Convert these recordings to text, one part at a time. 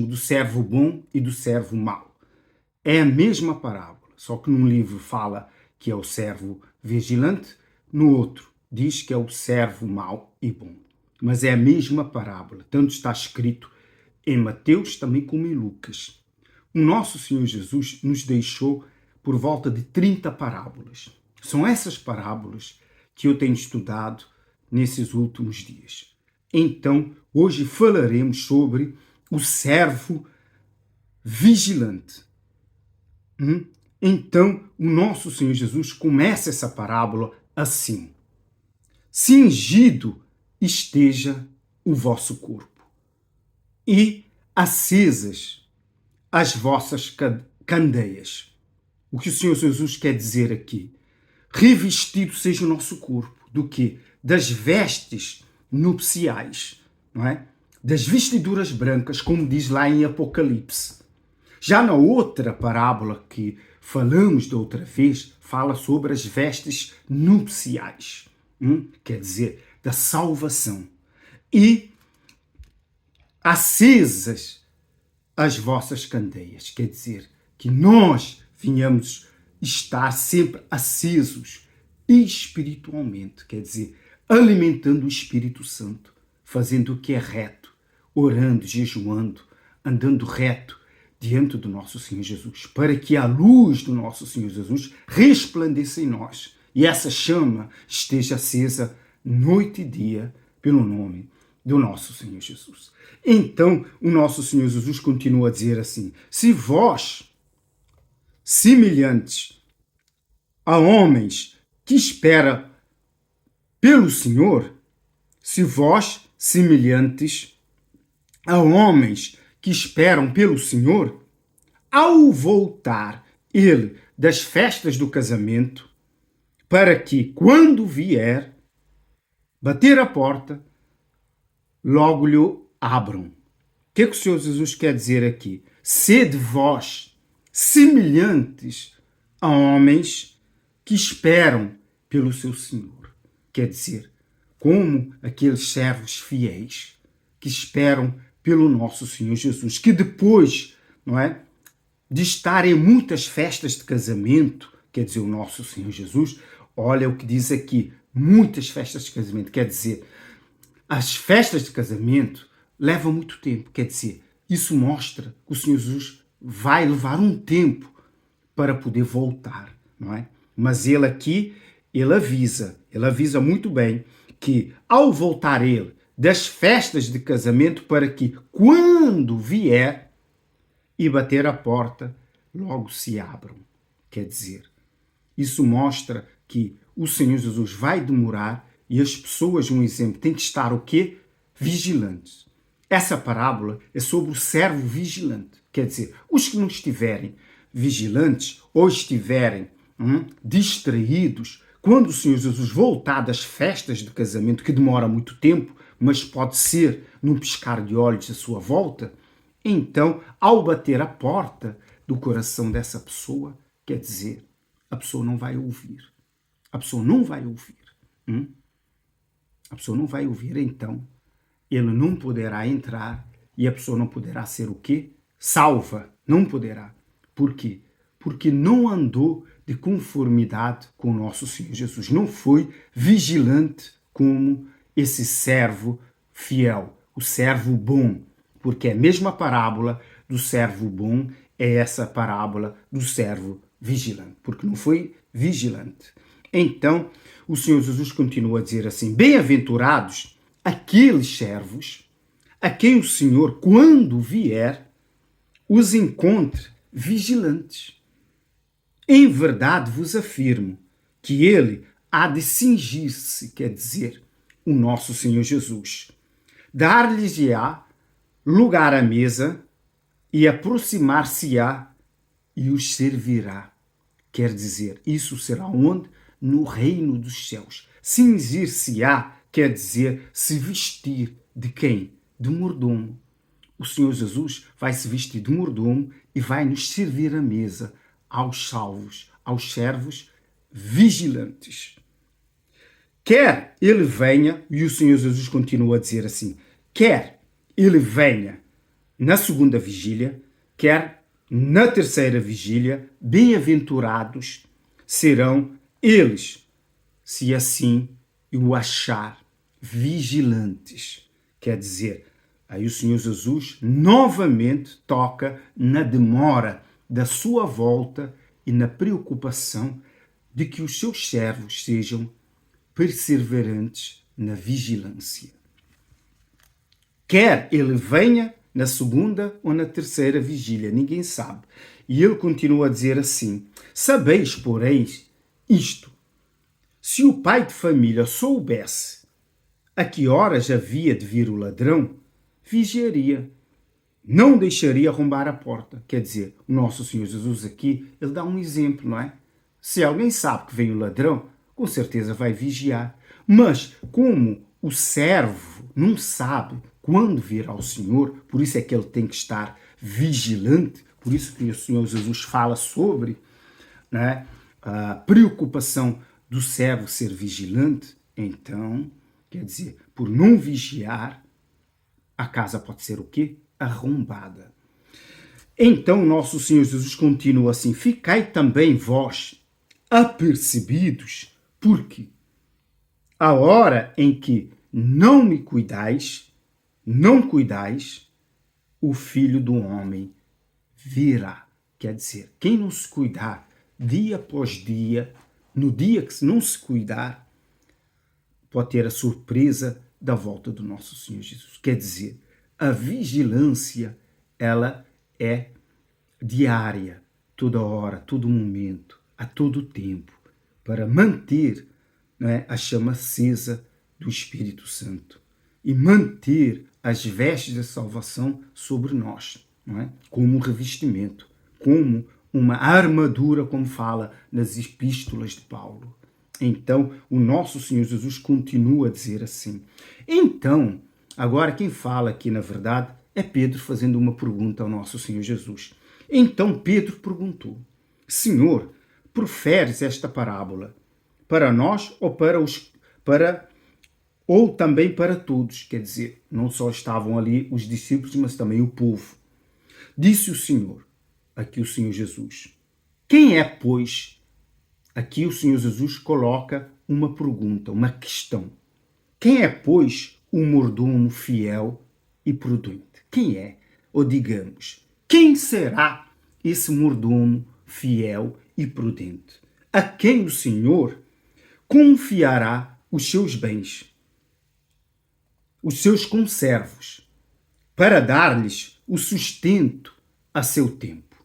do servo bom e do servo mau. É a mesma parábola, só que num livro fala que é o servo vigilante, no outro diz que é o servo mau e bom. Mas é a mesma parábola, tanto está escrito em Mateus também como em Lucas. O nosso Senhor Jesus nos deixou por volta de 30 parábolas. São essas parábolas que eu tenho estudado nesses últimos dias. Então, hoje falaremos sobre o servo vigilante. Então, o nosso Senhor Jesus começa essa parábola assim: cingido esteja o vosso corpo e acesas as vossas candeias. O que o Senhor Jesus quer dizer aqui? Revestido seja o nosso corpo. Do quê? Das vestes nupciais, não é? Das vestiduras brancas, como diz lá em Apocalipse. Já na outra parábola que falamos da outra vez, fala sobre as vestes nupciais, quer dizer, da salvação. E acesas as vossas candeias, quer dizer, que nós venhamos estar sempre acesos espiritualmente, quer dizer, alimentando o Espírito Santo, fazendo o que é reto, orando, jejuando, andando reto diante do nosso Senhor Jesus, para que a luz do nosso Senhor Jesus resplandeça em nós e essa chama esteja acesa noite e dia pelo nome do nosso Senhor Jesus. Então, o nosso Senhor Jesus continua a dizer assim: se vós, semelhantes a homens que esperam pelo Senhor, se vós, semelhantes a homens que esperam pelo Senhor, ao voltar ele das festas do casamento, para que, quando vier, bater a porta, logo lhe abram. O que o Senhor Jesus quer dizer aqui? Sede vós semelhantes a homens que esperam pelo seu Senhor. Quer dizer, como aqueles servos fiéis que esperam pelo nosso Senhor Jesus, que depois, não é, de estar em muitas festas de casamento, quer dizer, o nosso Senhor Jesus, olha o que diz aqui, muitas festas de casamento, quer dizer, as festas de casamento levam muito tempo, quer dizer, isso mostra que o Senhor Jesus vai levar um tempo para poder voltar, não é? Mas ele aqui, ele avisa muito bem que ao voltar ele das festas de casamento, para que quando vier e bater a porta, logo se abram. Quer dizer, isso mostra que o Senhor Jesus vai demorar e as pessoas, um exemplo, têm que estar o quê? Vigilantes. Essa parábola é sobre o servo vigilante. Quer dizer, os que não estiverem vigilantes ou estiverem distraídos, quando o Senhor Jesus voltar das festas de casamento, que demora muito tempo, mas pode ser num piscar de olhos a sua volta, então, ao bater a porta do coração dessa pessoa, quer dizer, a pessoa não vai ouvir. A pessoa não vai ouvir. A pessoa não vai ouvir, então ele não poderá entrar e a pessoa não poderá ser o quê? Salva. Não poderá. Por quê? Porque não andou de conformidade com o nosso Senhor Jesus. Não foi vigilante como esse servo fiel, o servo bom. Porque é a mesma parábola do servo bom, é essa parábola do servo vigilante. Porque não foi vigilante. Então, o Senhor Jesus continua a dizer assim: bem-aventurados aqueles servos a quem o Senhor, quando vier, os encontre vigilantes. Em verdade vos afirmo que ele há de cingir-se, quer dizer, o nosso Senhor Jesus, dar-lhes-á lugar à mesa e aproximar-se-á e os servirá. Quer dizer, isso será onde? No reino dos céus. Cingir-se-á quer dizer se vestir de quem? De mordomo. O Senhor Jesus vai se vestir de mordomo e vai nos servir a mesa aos salvos, aos servos vigilantes. Quer ele venha, e o Senhor Jesus continua a dizer assim, quer ele venha na segunda vigília, quer na terceira vigília. Bem-aventurados serão eles, se assim o achar, vigilantes. Quer dizer, aí o Senhor Jesus novamente toca na demora da sua volta e na preocupação de que os seus servos sejam perseverantes na vigilância. Quer ele venha na segunda ou na terceira vigília, ninguém sabe. E ele continua a dizer assim: sabeis, porém, isto, se o pai de família soubesse a que horas havia de vir o ladrão, vigiaria, não deixaria arrombar a porta. Quer dizer, o nosso Senhor Jesus aqui, ele dá um exemplo, não é? Se alguém sabe que vem o ladrão, com certeza vai vigiar. Mas como o servo não sabe quando virá o Senhor, por isso é que ele tem que estar vigilante, por isso que o Senhor Jesus fala sobre, né, a preocupação do servo ser vigilante. Então, quer dizer, por não vigiar, a casa pode ser o quê? Arrombada. Então, nosso Senhor Jesus continua assim: ficai também vós apercebidos, porque a hora em que não me cuidais, não cuidais, o Filho do Homem virá. Quer dizer, quem não se cuidar dia após dia, no dia que não se cuidar, pode ter a surpresa da volta do nosso Senhor Jesus. Quer dizer, a vigilância, ela é diária, toda hora, todo momento, a todo tempo, para manter, né, a chama acesa do Espírito Santo e manter as vestes da salvação sobre nós, não é? Como um revestimento, como uma armadura, como fala nas epístolas de Paulo. Então, o nosso Senhor Jesus continua a dizer assim. Então, agora quem fala aqui, na verdade, é Pedro fazendo uma pergunta ao nosso Senhor Jesus. Então Pedro perguntou: Senhor, proferes esta parábola para nós ou também para todos? Quer dizer, não só estavam ali os discípulos, mas também o povo. Disse o Senhor, aqui o Senhor Jesus: quem é, pois, aqui o Senhor Jesus coloca uma pergunta, uma questão. Quem é, pois, o mordomo fiel e prudente? Quem é? Ou digamos, quem será esse mordomo fiel e prudente? A quem o Senhor confiará os seus bens, os seus conservos, para dar-lhes o sustento a seu tempo.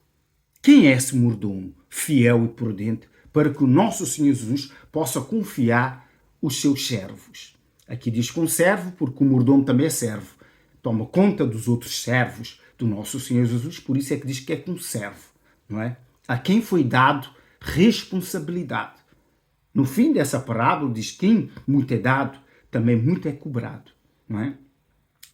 Quem é esse mordomo fiel e prudente para que o nosso Senhor Jesus possa confiar os seus servos? Aqui diz conservo porque o mordomo também é servo. Toma conta dos outros servos do nosso Senhor Jesus, por isso é que diz que é conservo, não é? A quem foi dado responsabilidade. No fim dessa parábola diz: quem muito é dado, também muito é cobrado, não é?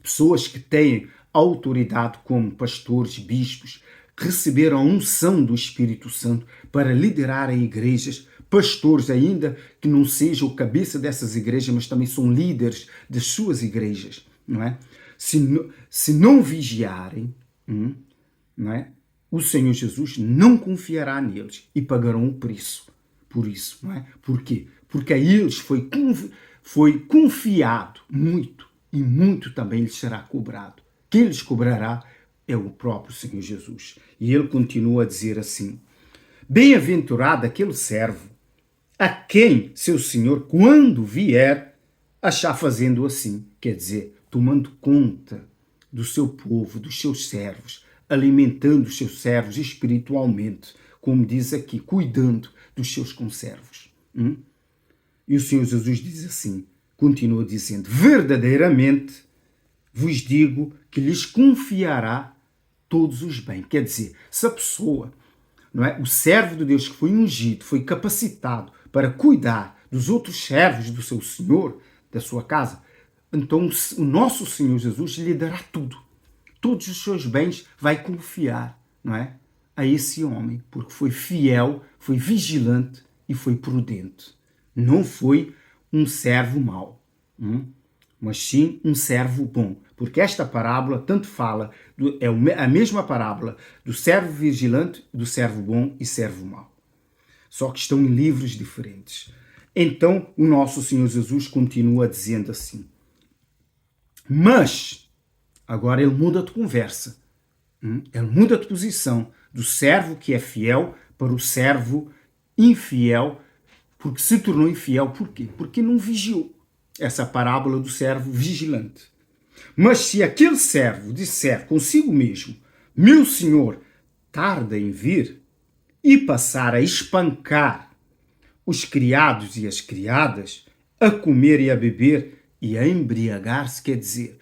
Pessoas que têm autoridade como pastores, bispos, receberam a unção do Espírito Santo para liderarem igrejas, pastores ainda que não sejam o cabeça dessas igrejas, mas também são líderes das suas igrejas, não é? Se não vigiarem, não é? O Senhor Jesus não confiará neles e pagarão o preço por isso, não é? Por quê? Porque a eles foi confiado muito e muito também lhes será cobrado. Quem lhes cobrará é o próprio Senhor Jesus. E ele continua a dizer assim: bem-aventurado aquele servo a quem seu Senhor, quando vier, achar fazendo assim. Quer dizer, tomando conta do seu povo, dos seus servos, alimentando os seus servos espiritualmente, como diz aqui, cuidando dos seus conservos. E o Senhor Jesus diz assim, continua dizendo: verdadeiramente vos digo que lhes confiará todos os bens. Quer dizer, se a pessoa, não é, o servo de Deus que foi ungido, foi capacitado para cuidar dos outros servos do seu Senhor, da sua casa, então o nosso Senhor Jesus lhe dará tudo. Todos os seus bens vai confiar, não é, a esse homem, porque foi fiel, foi vigilante e foi prudente. Não foi um servo mau. mas sim um servo bom. Porque esta parábola tanto fala, é a mesma parábola do servo vigilante, do servo bom e servo mau. Só que estão em livros diferentes. Então, o nosso Senhor Jesus continua dizendo assim. Mas, agora ele muda de conversa. Ele muda de posição do servo que é fiel para o servo infiel, porque se tornou infiel. Por quê? Porque não vigiou. Essa parábola do servo vigilante. Mas se aquele servo disser consigo mesmo, meu senhor tarda em vir, e passar a espancar os criados e as criadas, a comer e a beber e a embriagar-se, quer dizer,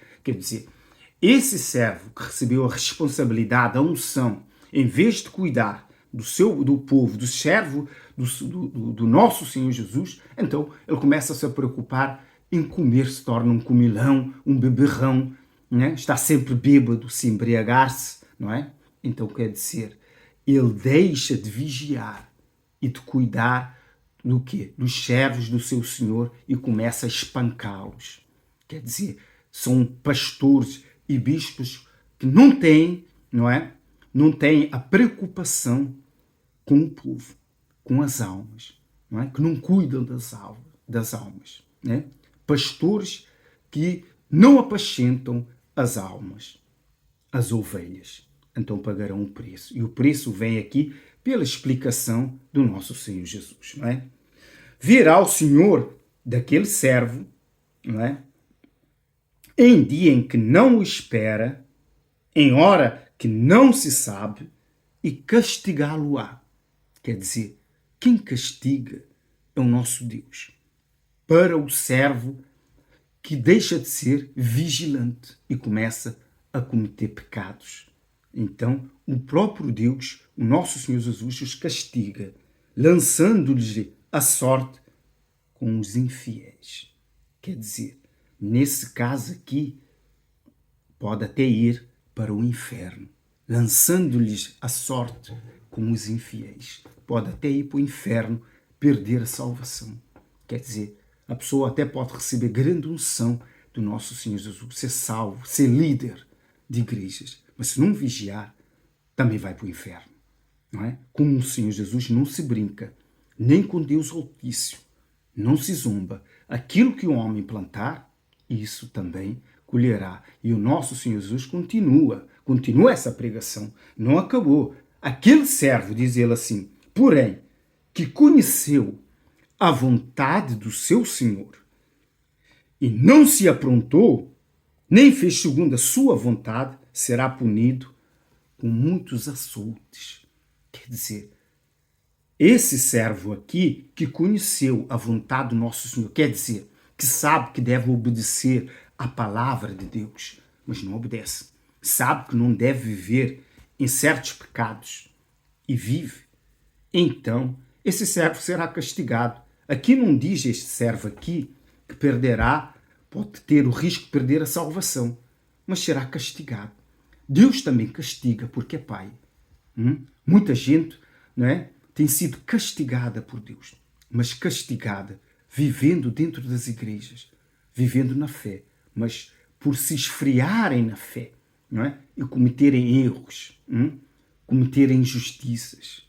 esse servo que recebeu a responsabilidade, a unção, em vez de cuidar do povo, do servo, do nosso Senhor Jesus, então ele começa a se preocupar em comer, se torna um comilão, um beberrão, né? Está sempre bêbado, se embriagar-se, não é? Então quer dizer, ele deixa de vigiar e de cuidar do quê? Dos servos do seu Senhor e começa a espancá-los. Quer dizer, são pastores e bispos que não têm, não é? Não têm a preocupação com o povo, com as almas, não é? Que não cuidam das almas, né? Pastores que não apacentam as almas, as ovelhas. Então pagarão o preço. E o preço vem aqui pela explicação do nosso Senhor Jesus, não é? Virá o Senhor daquele servo, não é? Em dia em que não o espera, em hora que não se sabe, e castigá-lo-á. Quer dizer, quem castiga é o nosso Deus. Para o servo que deixa de ser vigilante e começa a cometer pecados. Então, o próprio Deus, o nosso Senhor Jesus, os castiga, lançando-lhes a sorte com os infiéis. Quer dizer, nesse caso aqui, pode até ir para o inferno, lançando-lhes a sorte com os infiéis. Pode até ir para o inferno, perder a salvação. Quer dizer, a pessoa até pode receber grande unção do nosso Senhor Jesus, ser salvo, ser líder de igrejas, mas se não vigiar, também vai para o inferno, não é? Com o Senhor Jesus não se brinca, nem com Deus Altíssimo, não se zomba. Aquilo que o homem plantar, isso também colherá. E o nosso Senhor Jesus continua essa pregação, não acabou. Aquele servo, diz ele assim, porém, que conheceu a vontade do seu Senhor e não se aprontou, nem fez segundo a sua vontade, será punido com muitos açoites. Quer dizer, esse servo aqui que conheceu a vontade do nosso Senhor, quer dizer, que sabe que deve obedecer à palavra de Deus, mas não obedece. Sabe que não deve viver em certos pecados e vive. Então, esse servo será castigado. Aqui não diz este servo aqui que perderá, pode ter o risco de perder a salvação, mas será castigado. Deus também castiga porque é Pai. Muita gente, não é, tem sido castigada por Deus, mas castigada vivendo dentro das igrejas, vivendo na fé, mas por se esfriarem na fé, não é? E cometerem erros, cometerem injustiças.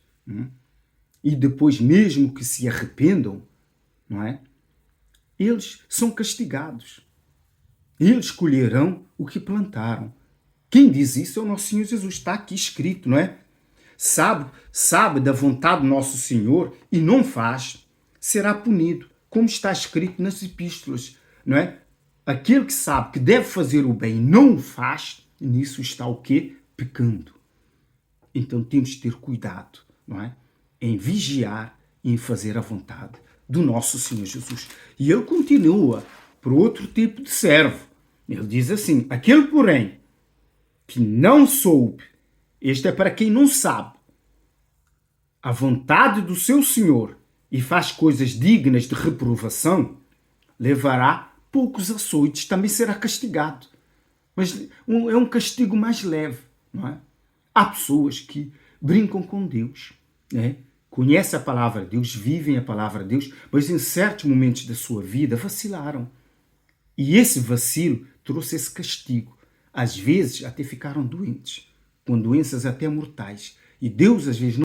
E depois, mesmo que se arrependam, não é? Eles são castigados. Eles colherão o que plantaram. Quem diz isso é o nosso Senhor Jesus. Está aqui escrito, não é? Sabe da vontade do nosso Senhor e não faz, será punido, como está escrito nas epístolas, não é? Aquele que sabe que deve fazer o bem e não o faz, nisso está o quê? Pecando. Então temos de ter cuidado, não é? Em vigiar e em fazer a vontade do nosso Senhor Jesus. E ele continua para outro tipo de servo. Ele diz assim, aquele porém que não soube, este é para quem não sabe, a vontade do seu Senhor e faz coisas dignas de reprovação, levará poucos açoites, também será castigado. Mas é um castigo mais leve, não é? Há pessoas que brincam com Deus, né? Conhecem a palavra de Deus, vivem a palavra de Deus, mas em certos momentos da sua vida vacilaram E esse vacilo trouxe esse castigo. Às vezes até ficaram doentes, com doenças até mortais. E Deus às vezes